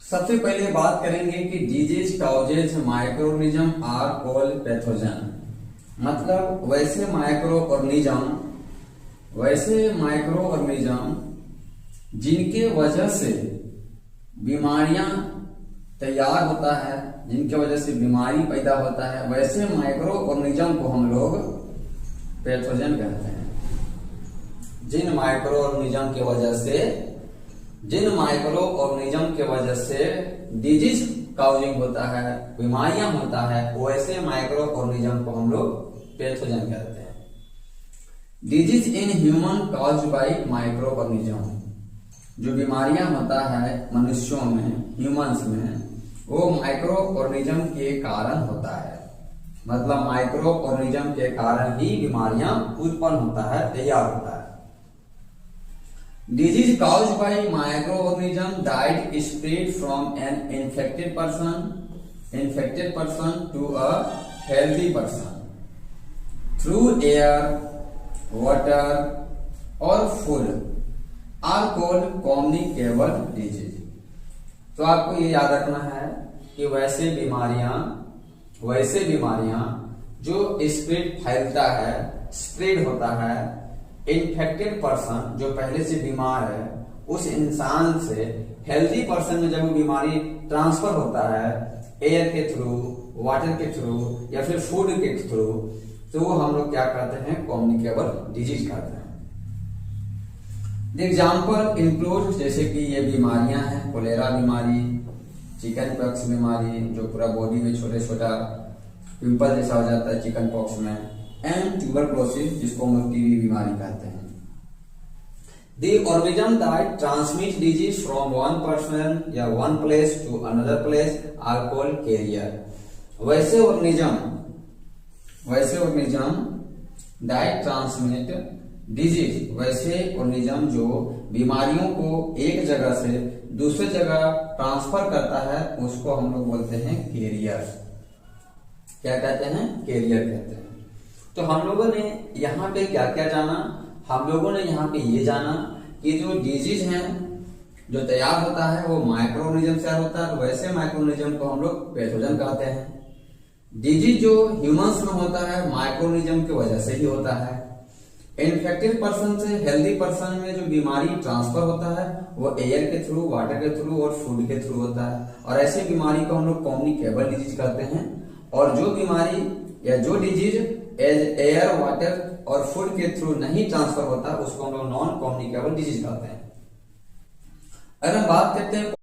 सबसे पहले बात करेंगे कि disease causes microorganism are called pathogen. मतलब वैसे माइक्रो ऑर्गेनिज्म जिनके वजह से बीमारियां तैयार होता है, जिनके वजह से बीमारी पैदा होता है, वैसे माइक्रो ऑर्गेनिज्म को हम लोग पैथोजन कहते हैं। जिन माइक्रो ऑर्गेनिज्म के वजह से डिजीज काउजिंग होता है, बीमारियां होता है, वैसे माइक्रो ऑर्गेनिज्म को हम लोग पैथोजन कहते हैं। Disease in human caused by micro organism, जो बीमारियां होता है मनुष्यों में, ह्यूमंस में, वो माइक्रो ऑर्गेनिज्म के कारण होता है। मतलब माइक्रो ऑर्गेनिज्म के कारण ही बीमारियां उत्पन्न होता है, तैयार होता है। Disease caused by microorganism that spread from an infected person to a healthy person through air, water और food are called communicable disease. तो आपको ये याद रखना है कि वैसे बीमारियां जो स्प्रेड होता है, इन्फेक्टेड पर्सन जो पहले से बीमार है, उस इंसान से हेल्दी पर्सन में जब वो बीमारी ट्रांसफर होता है एयर के थ्रू, वाटर के थ्रू या फिर फूड के थ्रू, तो वो हम लोग क्या कहते हैं, कम्युनिकेबल डिजीज कहते हैं। एग्जाम्पल इंक्लूड, जैसे कि ये बीमारियां हैं, कोलेरा बीमारी, चिकन पॉक्स बीमारी जो पूरा बॉडी में छोटे छोटा पिंपल जैसा हो जाता है चिकन पॉक्स में, एंड ट्यूबरक्लोसिस जिसको हम लोग टीबी बीमारी कहते हैं। The organism that transmit disease from one person या one place to another place are called carrier। वैसे organism that transmit disease, वैसे organism जो बीमारियों को एक जगह से दूसरे जगह ट्रांसफर करता है, उसको हम लोग बोलते हैं कैरियर। क्या कहते हैं? कैरियर कहते हैं। तो हम लोगों ने यहाँ पे क्या क्या जाना? हम लोगों ने यहाँ पे ये जाना कि जो डिजीज है जो तैयार होता है वो माइक्रो ऑर्गेनिज्म से होता है, तो वैसे माइक्रो ऑर्गेनिज्म को हम लोग पैथोजन कहते हैं। डिजीज जो ह्यूमंस में होता है माइक्रो ऑर्गेनिज्म की वजह से ही होता है। इन्फेक्टेड पर्सन से हेल्दी पर्सन में जो बीमारी ट्रांसफर होता है वो एयर के थ्रू, वाटर के थ्रू और फूड के थ्रू होता है, और ऐसी बीमारी को हम लोग कम्युनिकेबल डिजीज कहते हैं। और जो बीमारी या जो डिजीज एयर, वाटर और फूड के थ्रू नहीं ट्रांसफर होता, उसको हम लोग नॉन कम्युनिकेबल डिजीज कहते हैं। अगर हम बात करते हैं